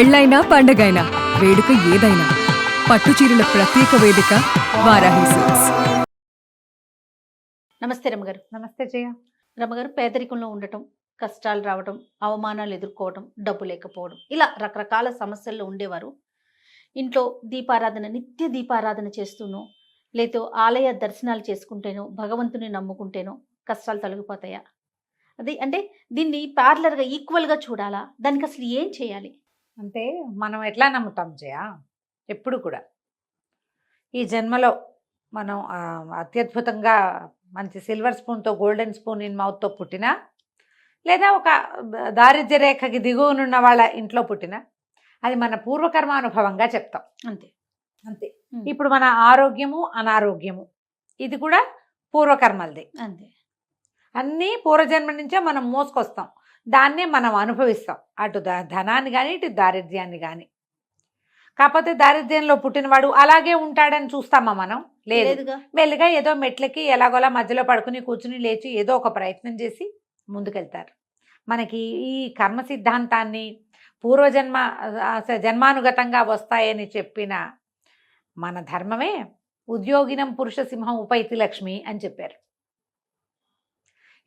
పెళ్ళైనా పండగైనా వేడుక ఏదైనా పట్టుచీరల ప్రత్యేక వేదిక వారాహి సిల్క్స్. నమస్తే రమ్మగారు. నమస్తే జయ. రమ్మగారు, పేదరికంలో ఉండటం, కష్టాలు రావడం, అవమానాలు ఎదుర్కోవడం, డబ్బు లేకపోవడం, ఇలా రకరకాల సమస్యల్లో ఉండేవారు. ఇంట్లో దీపారాధన, నిత్య దీపారాధన చేస్తూనో లేదో ఆలయ దర్శనాలు చేసుకుంటేనో భగవంతుని నమ్ముకుంటేనో కష్టాలు తొలగిపోతాయా? అది అంటే దీన్ని ప్యారలర్గా ఈక్వల్గా చూడాలా? దానికి అసలు ఏం చేయాలి? అంటే మనం ఎట్లా నమ్ముతాం జయ, ఎప్పుడు కూడా ఈ జన్మలో మనం అత్యద్భుతంగా మంచి సిల్వర్ స్పూన్తో గోల్డెన్ స్పూన్ ఇన్ మౌత్తో పుట్టినా, లేదా ఒక దారిద్ర్య రేఖకి దిగువనున్న వాళ్ళ ఇంట్లో పుట్టినా, అది మన పూర్వకర్మానుభవంగా చెప్తాం. అంతే అంతే. ఇప్పుడు మన ఆరోగ్యము అనారోగ్యము ఇది కూడా పూర్వకర్మలది. అంతే. అన్నీ పూర్వజన్మ నుంచే మనం మోసుకొస్తాం, దాన్నే మనం అనుభవిస్తాం, అటు ధనాన్ని కానీ ఇటు దారిద్ర్యాన్ని కానీ. కాకపోతే దారిద్ర్యంలో పుట్టినవాడు అలాగే ఉంటాడని చూస్తామా మనం? లేదుగా. మెల్లిగా ఏదో మెట్లకి ఎలాగోలా మధ్యలో పడుకుని కూర్చుని లేచి ఏదో ఒక ప్రయత్నం చేసి ముందుకెళ్తారు. మనకి ఈ కర్మ సిద్ధాంతాన్ని జన్మానుగతంగా వస్తాయని చెప్పిన మన ధర్మమే ఉద్యోగినం పురుష సింహం ఉపైతి లక్ష్మి అని చెప్పారు.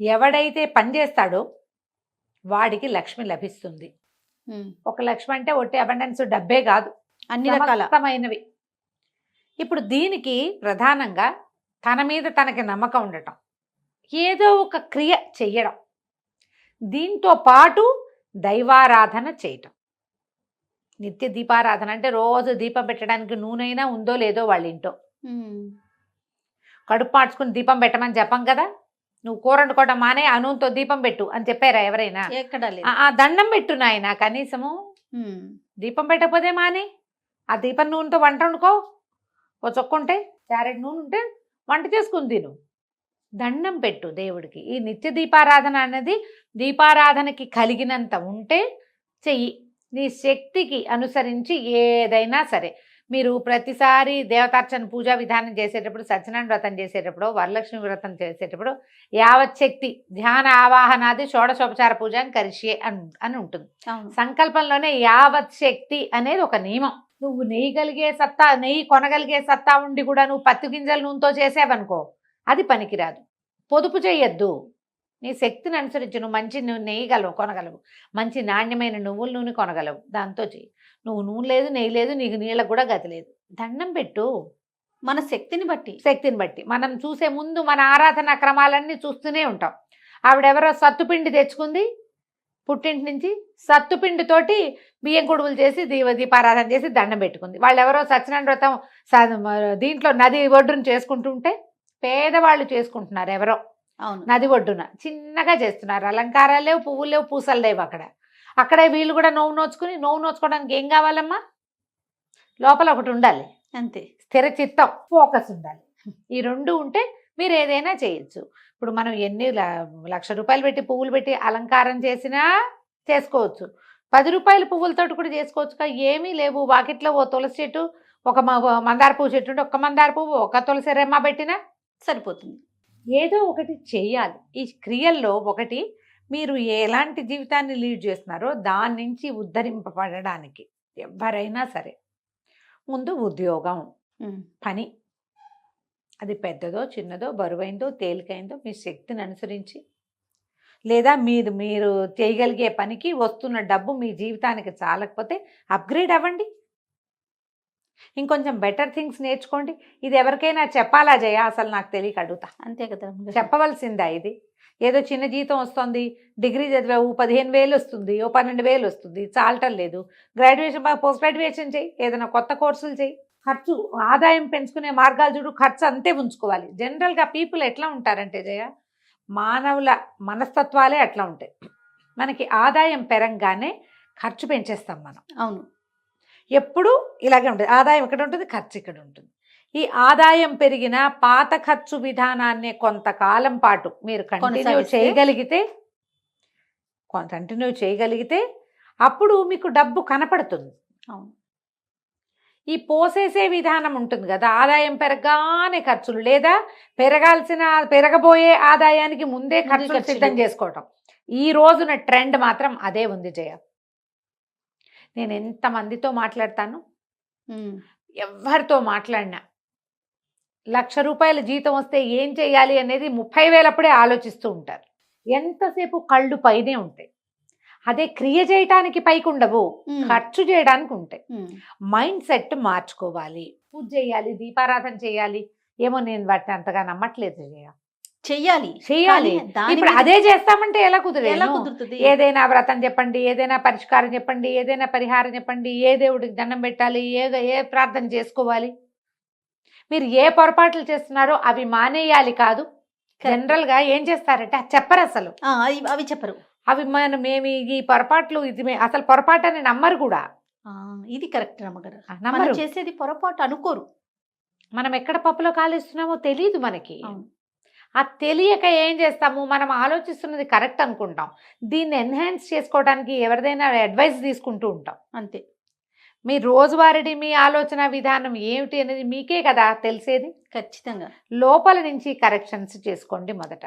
ఎవడైతే పనిచేస్తాడో వాడికి లక్ష్మి లభిస్తుంది. ఒక లక్ష్మి అంటే ఒట్టి అబండెన్స్ డబ్బే కాదు, అన్ని రకాలమైనవి. ఇప్పుడు దీనికి ప్రధానంగా తన మీద తనకి నమ్మకం ఉండటం, ఏదో ఒక క్రియ చెయ్యడం, దీంతో పాటు దైవారాధన చేయటం. నిత్య దీపారాధన అంటే రోజు దీపం పెట్టడానికి నూనెైనా ఉందో లేదో వాళ్ళ ఇంట్లో. కడుపు మార్చుకుని దీపం పెట్టమని చెప్పం కదా. నువ్వు కూర వండుకోవడం మానే ఆ నూనెతో దీపం పెట్టు అని చెప్పారా ఎవరైనా? ఆ దండం పెట్టు నాయన, కనీసము దీపం పెట్టకపోతే మానే ఆ దీపం నూనెతో వంట వండుకో. ఓ చొక్కుంటే క్యారెట్ నూనె ఉంటే వంట చేసుకుని తిను, దండం పెట్టు దేవుడికి. ఈ నిత్య దీపారాధన అనేది దీపారాధనకి కలిగినంత ఉంటే చెయ్యి. నీ శక్తికి అనుసరించి ఏదైనా సరే. మీరు ప్రతిసారి దేవతార్చన పూజా విధానం చేసేటప్పుడు, సత్యనారాయణ వ్రతం చేసేటప్పుడు, వరలక్ష్మి వ్రతం చేసేటప్పుడు యావత్ శక్తి ధ్యాన ఆవాహనాది షోడశోపచార పూజ కరిష్యే అని ఉంటుంది. సంకల్పంలోనే యావత్ శక్తి అనేది ఒక నియమం. నువ్వు నెయ్యి కొనగలిగే సత్తా ఉండి కూడా నువ్వు పత్తి గింజల నూనెతో చేసావనుకో, అది పనికిరాదు. పొదుపు చేయొద్దు. నీ శక్తిని అనుసరించి నువ్వు మంచి నెయ్యగలవు, కొనగలవు. మంచి నాణ్యమైన నువ్వుల నూనె కొనగలవు, దాంతో చెయ్యి. నువ్వు నూనె లేదు, నెయ్యి లేదు, నీకు నీళ్ళకు కూడా గతి లేదు, దండం పెట్టు. మన శక్తిని బట్టి మనం చూసే ముందు మన ఆరాధనా క్రమాలన్నీ చూస్తూనే ఉంటాం. ఆవిడెవరో సత్తుపిండి తెచ్చుకుంది పుట్టింటి నుంచి, సత్తుపిండితోటి బియ్యం కొడుగులు చేసి దీపారాధన చేసి దండం పెట్టుకుంది. వాళ్ళు ఎవరో సత్యనారాయణ వ్రతం దీంట్లో నది ఒడ్డును చేసుకుంటుంటే, పేదవాళ్ళు చేసుకుంటున్నారు ఎవరో నది ఒడ్డున చిన్నగా చేస్తున్నారు. అలంకారాలు లేవు, పువ్వులు లేవు, పూసలు లేవు. అక్కడే వీళ్ళు కూడా నోవు నోచుకోవడానికి ఏం కావాలమ్మా? లోపల ఒకటి ఉండాలి, అంతే. స్థిర చిత్తం, ఫోకస్ ఉండాలి. ఈ రెండు ఉంటే మీరు ఏదైనా చేయొచ్చు. ఇప్పుడు మనం ఎన్ని ₹1,00,000 పెట్టి పువ్వులు పెట్టి అలంకారం చేసినా చేసుకోవచ్చు. 10 రూపాయల పువ్వులతోటి కూడా చేసుకోవచ్చు. ఏమీ లేవు, వాకిట్లో ఓ తులసి చెట్టు, ఒక మందార పువ్వు చెట్టు ఉంటే ఒక్క మందార పువ్వు, ఒక తులసి రెమ్మ పెట్టినా సరిపోతుంది. ఏదో ఒకటి చేయాలి. ఈ క్రియల్లో ఒకటి మీరు ఎలాంటి జీవితాన్ని లీడ్ చేస్తున్నారో దాని నుంచి ఉద్ధరింపబడడానికి ఎవరైనా సరే ముందు ఉద్యోగం, పని, అది పెద్దదో చిన్నదో బరువైందో తేలికైందో మీ శక్తిని అనుసరించి, లేదా మీరు చేయగలిగే పనికి వస్తున్న డబ్బు మీ జీవితానికి చాలకపోతే అప్గ్రేడ్ అవ్వండి, ఇంకొంచెం బెటర్ థింగ్స్ నేర్చుకోండి. ఇది ఎవరికైనా చెప్పాలా జయ? అసలు నాకు తెలియక అడుగుతా. అంతే కదా, చెప్పవలసిందా? ఇది ఏదో చిన్న జీతం వస్తుంది, డిగ్రీ చదివావు 15,000 వస్తుంది, 12,000 వస్తుంది, చాలటం లేదు. గ్రాడ్యుయేషన్ పోస్ట్ గ్రాడ్యుయేషన్ చేయి, ఏదైనా కొత్త కోర్సులు చేయి. ఖర్చు ఆదాయం పెంచుకునే మార్గాలు చూడు, ఖర్చు అంతే ఉంచుకోవాలి. జనరల్గా పీపుల్ ఎట్లా ఉంటారంటే జయ, మానవుల మనస్తత్వాలే అట్లా ఉంటాయి. మనకి ఆదాయం పెరంగానే ఖర్చు పెంచేస్తాం మనం. అవును, ఎప్పుడు ఇలాగే ఉంటుంది. ఆదాయం ఇక్కడ ఉంటుంది, ఖర్చు ఇక్కడ ఉంటుంది. ఈ ఆదాయం పెరిగిన పాత ఖర్చు విధానాన్ని కొంతకాలం పాటు మీరు కంటిన్యూ చేయగలిగితే అప్పుడు మీకు డబ్బు కనపడుతుంది. అవును. ఈ పోసేసే విధానం ఉంటుంది కదా, ఆదాయం పెరగానే ఖర్చులు, లేదా పెరగబోయే ఆదాయానికి ముందే ఖర్చులు సిద్ధం చేసుకోవటం. ఈ రోజున ట్రెండ్ మాత్రం అదే ఉంది జయ. నేను ఎంతమందితో మాట్లాడతాను, ఎవరితో మాట్లాడినా 1,00,000 రూపాయల జీతం వస్తే ఏం చేయాలి అనేది 30,000 అప్పుడే ఆలోచిస్తూ ఉంటారు. ఎంతసేపు కళ్ళు పైనే ఉంటాయి. అదే క్రియ చేయటానికి పైకి ఉండవు, ఖర్చు చేయడానికి ఉంటాయి. మైండ్ సెట్ మార్చుకోవాలి. పూజ చేయాలి, దీపారాధన చేయాలి, ఏమో నేను వాటిని అంతగా నమ్మట్లేదు. చెయ్యాలి. ఇప్పుడు అదే చేస్తామంటే ఎలా ఎలా కుదిరేది? కుదురుతుంది? ఏదైనా వ్రతం చెప్పండి, ఏదైనా పరిష్కారం చెప్పండి, ఏదైనా పరిహారం చెప్పండి, ఏ దేవుడికి దండం పెట్టాలి, ఏ ప్రార్థన చేసుకోవాలి. మీరు ఏ పొరపాట్లు చేస్తున్నారో అవి మానేయాలి. కాదు జనరల్ గా ఏం చేస్తారంటే చెప్పరు అసలు. అవి చెప్పరు. అవి మేము ఈ పొరపాట్లు ఇది అసలు పొరపాటు అని నమ్మరు కూడా. ఇది కరెక్ట్ రమ్మగారు. నమ్మరు. మనం చేసేది పొరపాటు అనుకోరు. మనం ఎక్కడ పప్పులో కాలేస్తున్నామో తెలియదు మనకి. ఆ తెలియక ఏం చేస్తాము, మనం ఆలోచిస్తున్నది కరెక్ట్ అనుకుంటాం, దీన్ని ఎన్హాన్స్ చేసుకోవడానికి ఎవరిదైనా అడ్వైస్ తీసుకుంటూ ఉంటాం. అంతే. మీ రోజువారీ మీ ఆలోచన విధానం ఏమిటి అనేది మీకే కదా తెలిసేది. ఖచ్చితంగా లోపల నుంచి కరెక్షన్స్ చేసుకోండి మొదట.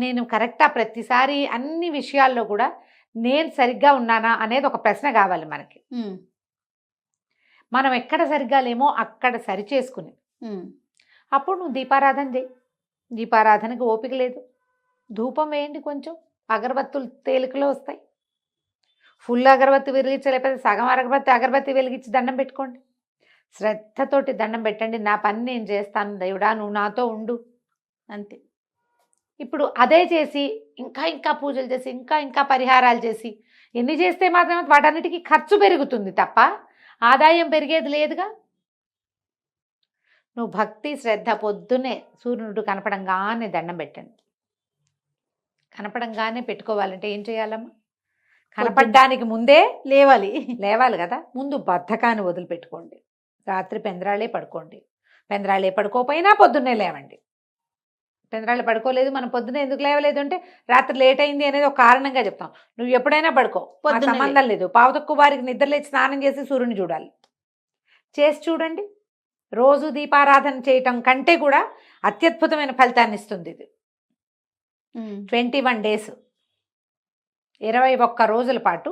నేను కరెక్టా, ప్రతిసారి అన్ని విషయాల్లో కూడా నేను సరిగ్గా ఉన్నానా అనేది ఒక ప్రశ్న కావాలి మనకి. మనం ఎక్కడ సరిగ్గా లేమో అక్కడ సరి చేసుకుని అప్పుడు నువ్వు దీపారాధన చేయి. దీపారాధనకి ఓపిక లేదు, ధూపం వేయండి, కొంచెం అగరబత్తులు తేలికలో వస్తాయి. ఫుల్ అగరబత్తి వెలిగించలేకపోతే సగం అగరబత్తి వెలిగించి దండం పెట్టుకోండి. శ్రద్ధతోటి దండం పెట్టండి. నా పని నేను చేస్తాను దేవుడా, నువ్వు నాతో ఉండు. అంతే. ఇప్పుడు అదే చేసి ఇంకా పూజలు చేసి ఇంకా పరిహారాలు చేసి ఎన్ని చేస్తే మాత్రమే వాటన్నిటికీ ఖర్చు పెరుగుతుంది తప్ప ఆదాయం పెరిగేది లేదుగా. నువ్వు భక్తి శ్రద్ధ పొద్దున్నే సూర్యుడు కనపడంగానే దండం పెట్టండి. కనపడంగానే పెట్టుకోవాలంటే ఏం చేయాలమ్మా? కనపడడానికి ముందే లేవాలి కదా. ముందు బద్ధకాన్ని వదిలిపెట్టుకోండి. రాత్రి పెందరాళే పడుకోండి. పెందరాళే పడుకోపోయినా పొద్దున్నే లేవండి. పెందరాళ్ళు పడుకోలేదు, మనం పొద్దున్నే ఎందుకు లేవలేదు అంటే రాత్రి లేట్ అయింది అనేది ఒక కారణంగా చెప్తాం. నువ్వు ఎప్పుడైనా పడుకో, సంబంధం లేదు. పావు తక్కువ వారికి నిద్ర లేచి స్నానం చేసి సూర్యుని చూడాలి. చేసి చూడండి. రోజు దీపారాధన చేయటం కంటే కూడా అత్యద్భుతమైన ఫలితాన్ని ఇస్తుంది ఇది. 21 days 21 రోజుల పాటు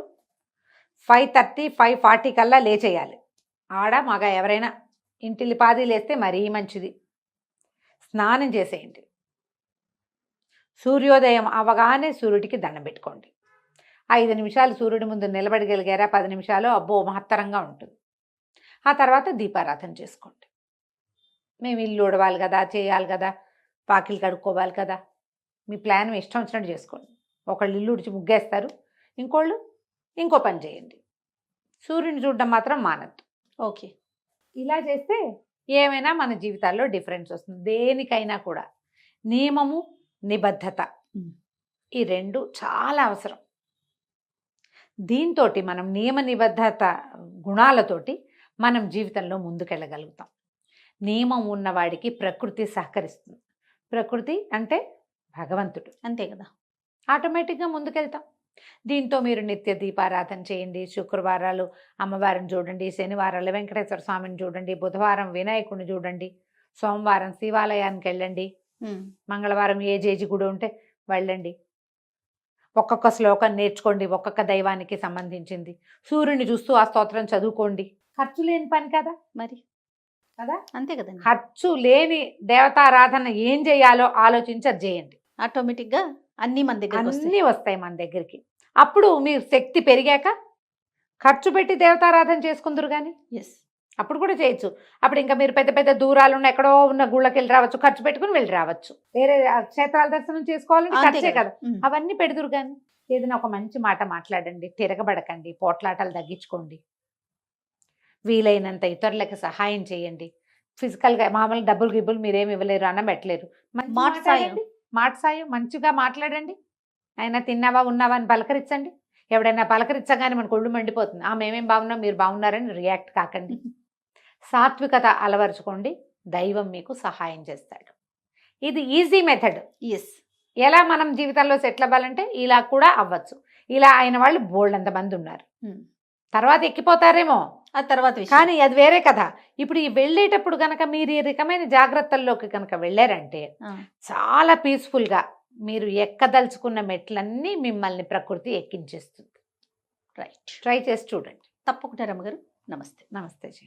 5:30 5:40 కల్లా లేచేయాలి. ఆడ మగ ఎవరైనా ఇంటిల్లిపాది లేస్తే మరీ మంచిది. స్నానం చేసేయండి. సూర్యోదయం అవగానే సూర్యుడికి దండం పెట్టుకోండి. 5 నిమిషాలు సూర్యుడి ముందు నిలబడగలిగారా, 10 నిమిషాలు అబ్బో మహత్తరంగా ఉంటుంది. ఆ తర్వాత దీపారాధన చేసుకోండి. మేము ఇల్లు ఉడవాలి కదా, చేయాలి కదా, పాకిలు కడుక్కోవాలి కదా, మీ ప్లాన్ మీ ఇష్టం వచ్చినట్టు చేసుకోండి. ఒకళ్ళు ఇల్లు ఉడిచి ముగ్గేస్తారు, ఇంకోళ్ళు ఇంకో పని చేయండి. సూర్యుని చూడడం మాత్రం మానద్దు. ఓకే. ఇలా చేస్తే ఏమైనా మన జీవితాల్లో డిఫరెన్స్ వస్తుంది. దేనికైనా కూడా నియమము నిబద్ధత ఈ రెండు చాలా అవసరం. దీంతో మనం నియమ నిబద్ధత గుణాలతోటి మనం జీవితంలో ముందుకెళ్ళగలుగుతాం. నియమం ఉన్నవాడికి ప్రకృతి సహకరిస్తుంది. ప్రకృతి అంటే భగవంతుడు, అంతే కదా. ఆటోమేటిక్గా ముందుకెళ్తాం. దీంతో మీరు నిత్య దీపారాధన చేయండి. శుక్రవారాలు అమ్మవారిని చూడండి, శనివారాలు వెంకటేశ్వర స్వామిని చూడండి, బుధవారం వినాయకుడిని చూడండి, సోమవారం శివాలయానికి వెళ్ళండి, మంగళవారం ఏ జేజి గుడి ఉంటే వెళ్ళండి. ఒక్కొక్క శ్లోకం నేర్చుకోండి, ఒక్కొక్క దైవానికి సంబంధించింది. సూర్యుని చూస్తూ ఆ స్తోత్రం చదువుకోండి. ఖర్చు లేని పని కదా మరి, కదా, అంతే కదా. ఖర్చు లేని దేవతారాధన ఏం చేయాలో ఆలోచించి అది చేయండి. ఆటోమేటిక్గా అన్నీ మన దగ్గర అన్నీ వస్తాయి మన దగ్గరికి. అప్పుడు మీరు శక్తి పెరిగాక ఖర్చు పెట్టి దేవతారాధన చేసుకుందరు కానీ అప్పుడు కూడా చేయొచ్చు. అప్పుడు ఇంకా మీరు పెద్ద పెద్ద దూరాలు ఉన్న ఎక్కడో ఉన్న గుళ్ళకి వెళ్ళి రావచ్చు, ఖర్చు పెట్టుకుని వెళ్ళి రావచ్చు. వేరే క్షేత్రాల దర్శనం చేసుకోవాలంటే ఖర్చే కదా. అవన్నీ పెడుతురు కానీ ఏదైనా ఒక మంచి మాట మాట్లాడండి, తిరగబడకండి, పోట్లాటలు తగ్గించుకోండి, వీలైనంత ఇతరులకు సహాయం చేయండి. ఫిజికల్గా మామూలు డబ్బులు గిబ్బులు మీరేమి ఇవ్వలేరు, అన్నం పెట్టలేరు, మాట సాయం మంచిగా మాట్లాడండి. అయినా తిన్నావా ఉన్నావా అని పలకరించండి. ఎవడైనా పలకరించగానే మనకు ఒళ్ళు మండిపోతుంది, మేమేం బాగున్నాం మీరు బాగున్నారని రియాక్ట్ కాకండి. సాత్వికత అలవరుచుకోండి, దైవం మీకు సహాయం చేస్తాడు. ఇది ఈజీ మెథడ్. ఎలా మనం జీవితంలో సెటిల్ అవ్వాలంటే ఇలా కూడా అవ్వచ్చు. ఇలా అయిన వాళ్ళు బోల్డ్ మంది ఉన్నారు. తర్వాత ఎక్కిపోతారేమో ఆ తర్వాత, కానీ అది వేరే కథ. ఇప్పుడు ఈ వెళ్ళేటప్పుడు కనుక మీరు ఈ రకమైన జాగ్రత్తల్లోకి కనుక వెళ్ళారంటే చాలా పీస్ఫుల్గా మీరు ఎక్కదలుచుకున్న మెట్లన్నీ మిమ్మల్ని ప్రకృతి ఎక్కించేస్తుంది. రైట్, ట్రై చేసి చూడండి. తప్పకుండా రమ్మగారు. నమస్తే. నమస్తే జీ.